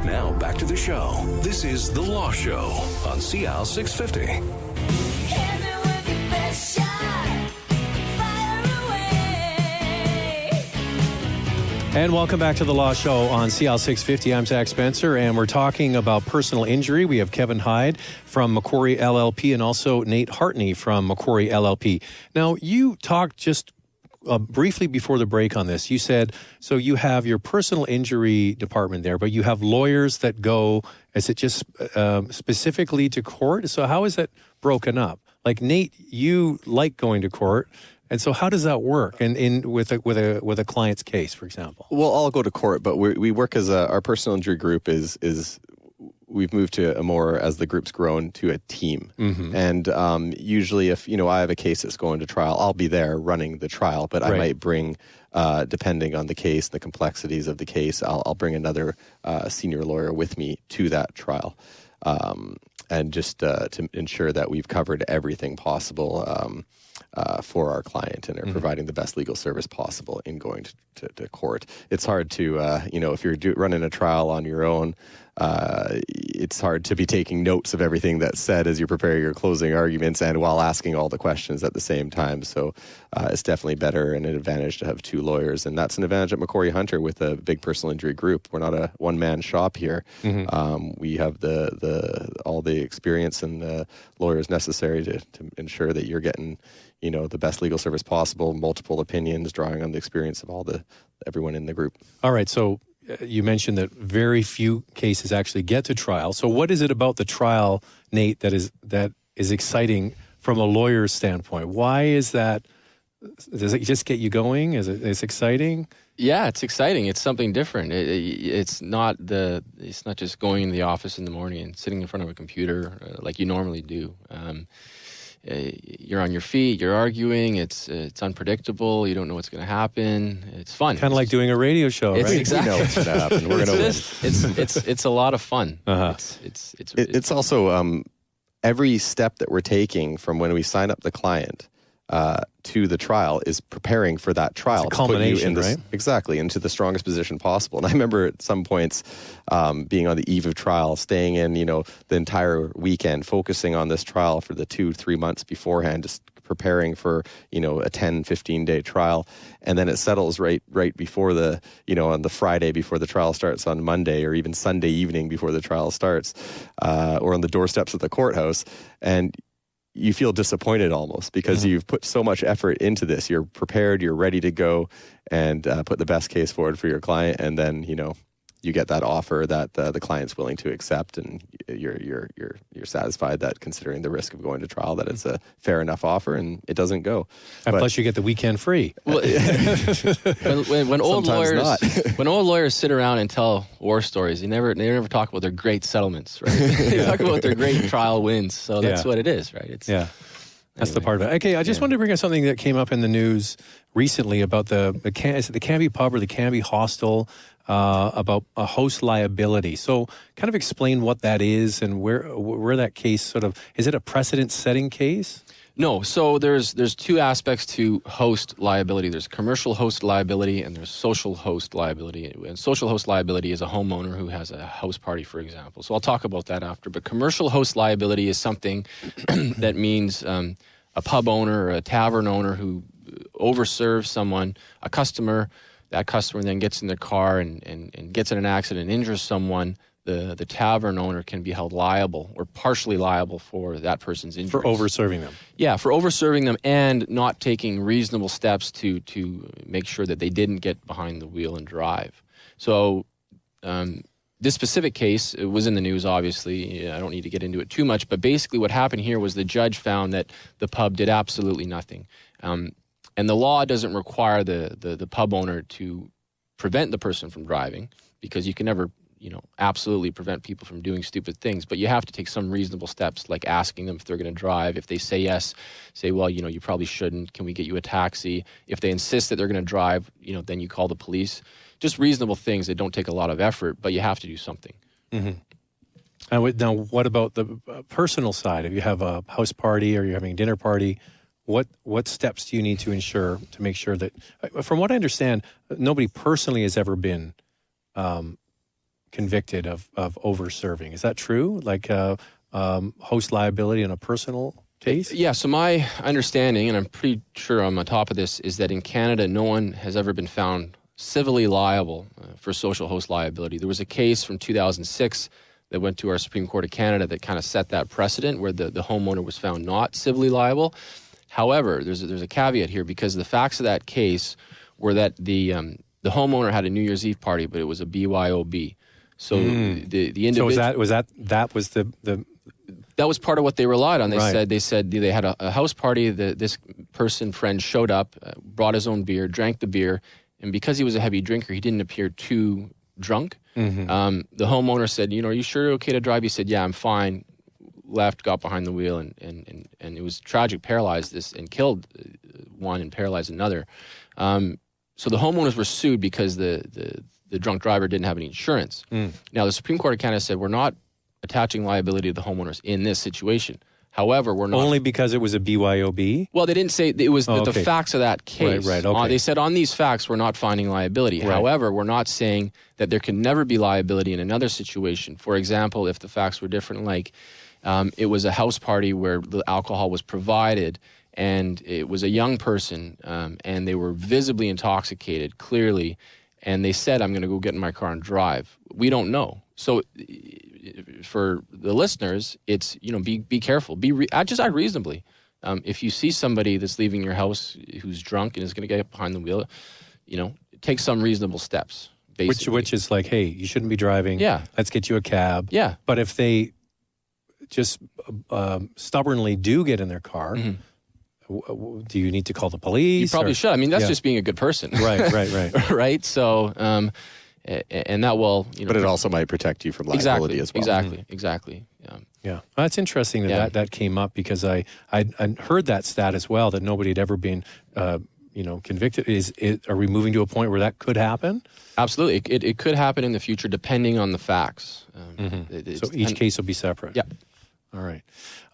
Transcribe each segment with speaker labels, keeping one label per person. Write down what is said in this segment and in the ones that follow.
Speaker 1: Now back to the show. This is The Law Show on CL 650.
Speaker 2: And welcome back to The Law Show on CL 650. I'm Zach Spencer, and we're talking about personal injury. We have Kevin Hyde from McQuarrie LLP and also Nate Hartney from McQuarrie LLP. Now, you talked just briefly before the break on this. You said, so you have your personal injury department there, but you have lawyers that go, is it just specifically to court? So how is that broken up? Like, Nate, you like going to court. And so how does that work with a client's case, for example?
Speaker 3: Well, I'll go to court, but we work as our personal injury group is we've moved to a more, as the group's grown, to a team. Mm-hmm. And usually if, I have a case that's going to trial, I'll be there running the trial, but I might bring, depending on the case, the complexities of the case, I'll bring another senior lawyer with me to that trial. And just to ensure that we've covered everything possible for our client and are providing the best legal service possible in going to court. It's hard to, if you're running a trial on your own, it's hard to be taking notes of everything that's said as you prepare your closing arguments and while asking all the questions at the same time. So it's definitely better and an advantage to have two lawyers. And that's an advantage at McQuarrie Hunter with a big personal injury group. We're not a one-man shop here. Mm-hmm. We have all the experience and the lawyers necessary to ensure that you're getting the best legal service possible, multiple opinions, drawing on the experience of everyone in the group. All
Speaker 2: right. So you mentioned that very few cases actually get to trial. So what is it about the trial, Nate, that is exciting from a lawyer's standpoint? Why is that? Does it just get you going? Is it exciting?
Speaker 4: Yeah, it's exciting. It's something different. It's not just going in the office in the morning and sitting in front of a computer like you normally do. You're on your feet, you're arguing, it's unpredictable, you don't know what's going to happen. It's fun.
Speaker 2: Kind of like doing a radio show, right?
Speaker 4: Exactly.
Speaker 3: We know what's going to happen. We're going to win.
Speaker 4: It's a lot of fun.
Speaker 2: Uh-huh.
Speaker 3: It's also every step that we're taking from when we sign up the client to the trial is preparing for that trial.
Speaker 2: It's a culmination, right?
Speaker 3: Exactly, into the strongest position possible. And I remember at some points being on the eve of trial, staying in, the entire weekend, focusing on this trial for the 2-3 months beforehand, just preparing for, a 10, 15-day trial. And then it settles right before on the Friday before the trial starts on Monday, or even Sunday evening before the trial starts, or on the doorsteps of the courthouse. And you feel disappointed almost because you've put so much effort into this. You're prepared, you're ready to go and put the best case forward for your client. And then, you get that offer that the client's willing to accept, and you're satisfied that, considering the risk of going to trial, that it's a fair enough offer and it doesn't go.
Speaker 2: And plus you get the weekend free.
Speaker 4: Well, when old lawyers sit around and tell war stories, they never talk about their great settlements, right? They talk about their great trial wins. So that's what it is, right?
Speaker 2: That's the part of it. Okay, I just wanted to bring up something that came up in the news recently about the Canby Pub or the Canby Hostel, about a host liability. So kind of explain what that is and where that case sort of, is it a precedent-setting case?
Speaker 4: No, so there's two aspects to host liability. There's commercial host liability and there's social host liability. And social host liability is a homeowner who has a house party, for example. So I'll talk about that after. But commercial host liability is something that means a pub owner or a tavern owner who overserves someone, a customer. That customer then gets in their car and gets in an accident and injures someone. The tavern owner can be held liable or partially liable for that person's injuries.
Speaker 2: For overserving them.
Speaker 4: Yeah, for overserving them and not taking reasonable steps to make sure that they didn't get behind the wheel and drive. So this specific case, it was in the news, obviously. I don't need to get into it too much, but basically what happened here was the judge found that the pub did absolutely nothing. And the law doesn't require the pub owner to prevent the person from driving, because you can never, absolutely prevent people from doing stupid things. But you have to take some reasonable steps, like asking them if they're going to drive. If they say yes, say, well, you probably shouldn't. Can we get you a taxi? If they insist that they're going to drive, then you call the police. Just reasonable things that don't take a lot of effort, but you have to do something.
Speaker 2: Mm-hmm. Now, what about the personal side? If you have a house party or you're having a dinner party, what steps do you need to ensure to make sure that, from what I understand, nobody personally has ever been convicted of over-serving. Is that true? Like host liability in a personal case?
Speaker 4: Yeah, so my understanding, and I'm pretty sure I'm on top of this, is that in Canada, no one has ever been found civilly liable for social host liability. There was a case from 2006 that went to our Supreme Court of Canada that kind of set that precedent where the homeowner was found not civilly liable. However, there's a caveat here because the facts of that case were that the homeowner had a New Year's Eve party, but it was a BYOB. So the individual.
Speaker 2: So that was the
Speaker 4: that was part of what they relied on. They
Speaker 2: Right.
Speaker 4: said they had a house party. This friend showed up, brought his own beer, drank the beer, and because he was a heavy drinker, he didn't appear too drunk. The homeowner said, "Are you sure you're okay to drive?" He said, "Yeah, I'm fine." Left, got behind the wheel, and it was tragic. Paralyzed this and killed one and paralyzed another. So the homeowners were sued because the drunk driver didn't have any insurance. Now the Supreme Court of Canada said we're not attaching liability to the homeowners in this situation. However, we're not
Speaker 2: only because it was a BYOB.
Speaker 4: Well, they didn't say it was the
Speaker 2: okay.
Speaker 4: facts of that case.
Speaker 2: Right, okay.
Speaker 4: They said on these facts, we're not finding liability.
Speaker 2: Right.
Speaker 4: However, we're not saying that there can never be liability in another situation. For example, if the facts were different, like it was a house party where the alcohol was provided and it was a young person and they were visibly intoxicated, clearly, and they said, I'm going to go get in my car and drive. We don't know. So for the listeners, it's, be careful. Just act reasonably. If you see somebody that's leaving your house who's drunk and is going to get behind the wheel, take some reasonable steps. Basically.
Speaker 2: Which is like, hey, you shouldn't be driving.
Speaker 4: Yeah.
Speaker 2: Let's get you a cab.
Speaker 4: Yeah.
Speaker 2: But if they just stubbornly do get in their car, do you need to call the police?
Speaker 4: You probably should. I mean, that's just being a good person.
Speaker 2: Right.
Speaker 4: Right? So, and that will,
Speaker 3: But it also might protect you from liability as well.
Speaker 4: Exactly.
Speaker 2: Yeah. Well, that's interesting that came up because I heard that stat as well, that nobody had ever been convicted. Are we moving to a point where that could happen?
Speaker 4: Absolutely. It could happen in the future depending on the facts.
Speaker 2: So each case will be separate?
Speaker 4: Yeah.
Speaker 2: All right.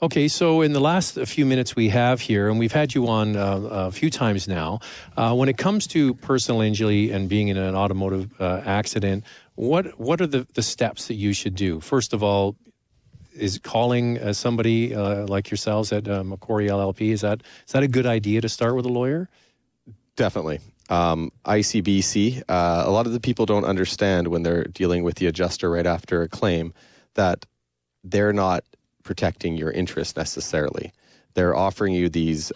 Speaker 2: Okay, so in the last few minutes we have here, and we've had you on a few times now, when it comes to personal injury and being in an automotive accident, what are the steps that you should do? First of all, is calling somebody like yourselves at McQuarrie LLP, is that a good idea to start with a lawyer?
Speaker 3: Definitely. ICBC, a lot of the people don't understand when they're dealing with the adjuster right after a claim that they're not protecting your interest necessarily. They're offering you these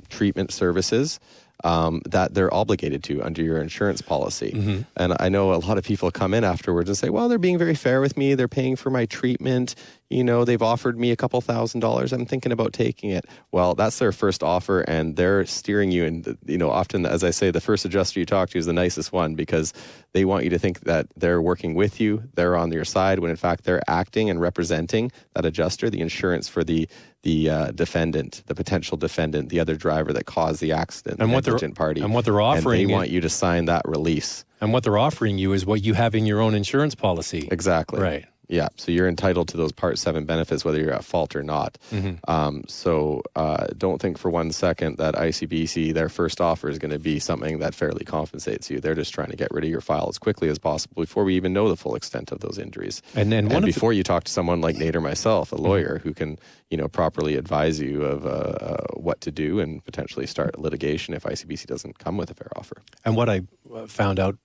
Speaker 3: treatment services that they're obligated to under your insurance policy. And I know a lot of people come in afterwards and say, well, they're being very fair with me. They're paying for my treatment. They've offered me a couple $1,000s. I'm thinking about taking it. Well, that's their first offer, and they're steering you. And, often, as I say, the first adjuster you talk to is the nicest one because they want you to think that they're working with you, they're on your side, when in fact they're acting and representing that adjuster, the insurance for the defendant, the potential defendant, the other driver that caused the accident, the negligent party.
Speaker 2: And what they're offering,
Speaker 3: and they want you to sign that release. And
Speaker 2: what they're offering you is what you have in your own insurance policy.
Speaker 3: Exactly.
Speaker 2: Right.
Speaker 3: Yeah, so you're entitled to those Part 7 benefits whether you're at fault or not. So don't think for 1 second that ICBC, their first offer is going to be something that fairly compensates you. They're just trying to get rid of your file as quickly as possible before we even know the full extent of those injuries. And before you talk to someone like Nate or myself, a lawyer who can properly advise you of what to do and potentially start litigation if ICBC doesn't come with a fair offer.
Speaker 2: And what I found out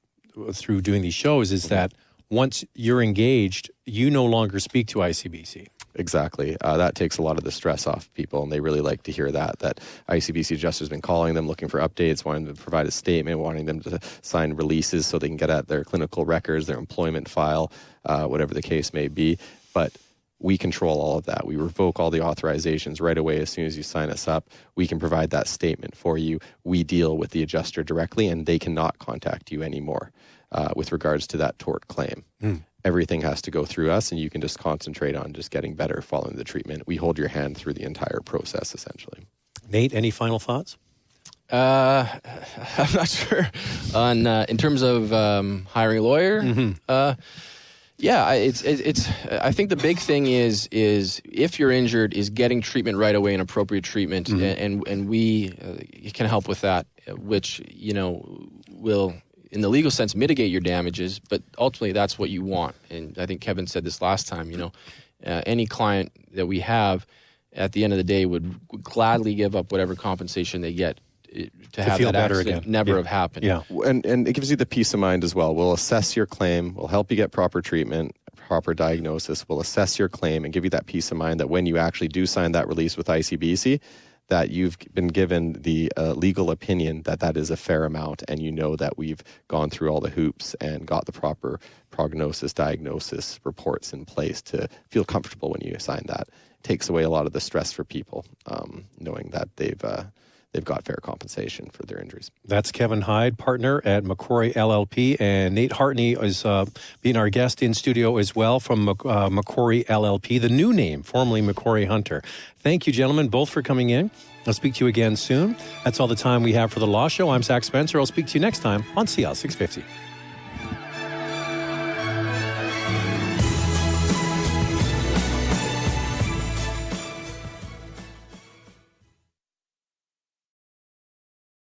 Speaker 2: through doing these shows is that once you're engaged, you no longer speak to ICBC.
Speaker 3: Exactly. That takes a lot of the stress off people, and they really like to hear that ICBC adjuster's been calling them, looking for updates, wanting to provide a statement, wanting them to sign releases so they can get at their clinical records, their employment file, whatever the case may be. But we control all of that. We revoke all the authorizations right away as soon as you sign us up. We can provide that statement for you. We deal with the adjuster directly, and they cannot contact you anymore with regards to that tort claim. Everything has to go through us, and you can just concentrate on just getting better following the treatment. We hold your hand through the entire process, essentially.
Speaker 2: Nate, any final thoughts?
Speaker 4: I'm not sure. In terms of hiring a lawyer, yeah, it's. I think the big thing is if you're injured, is getting treatment right away and appropriate treatment, and we can help with that, which will in the legal sense, mitigate your damages, but ultimately that's what you want. And I think Kevin said this last time, any client that we have at the end of the day would gladly give up whatever compensation they get to have
Speaker 2: feel
Speaker 4: that
Speaker 2: better
Speaker 4: accident
Speaker 2: again.
Speaker 4: never have happened.
Speaker 2: Yeah.
Speaker 3: And it gives you the peace of mind as well. We'll assess your claim. We'll help you get proper treatment, proper diagnosis. We'll assess your claim and give you that peace of mind that when you actually do sign that release with ICBC, that you've been given the legal opinion that is a fair amount, and you know that we've gone through all the hoops and got the proper prognosis, diagnosis reports in place to feel comfortable when you sign that. It takes away a lot of the stress for people, knowing that they've got fair compensation for their injuries.
Speaker 2: That's Kevin Hyde, partner at McQuarrie LLP, and Nate Hartney is being our guest in studio as well from McQuarrie LLP, the new name, formerly McQuarrie Hunter. Thank you, gentlemen, both for coming in. I'll speak to you again soon. That's all the time we have for The Law Show. I'm Zach Spencer. I'll speak to you next time on CL 650.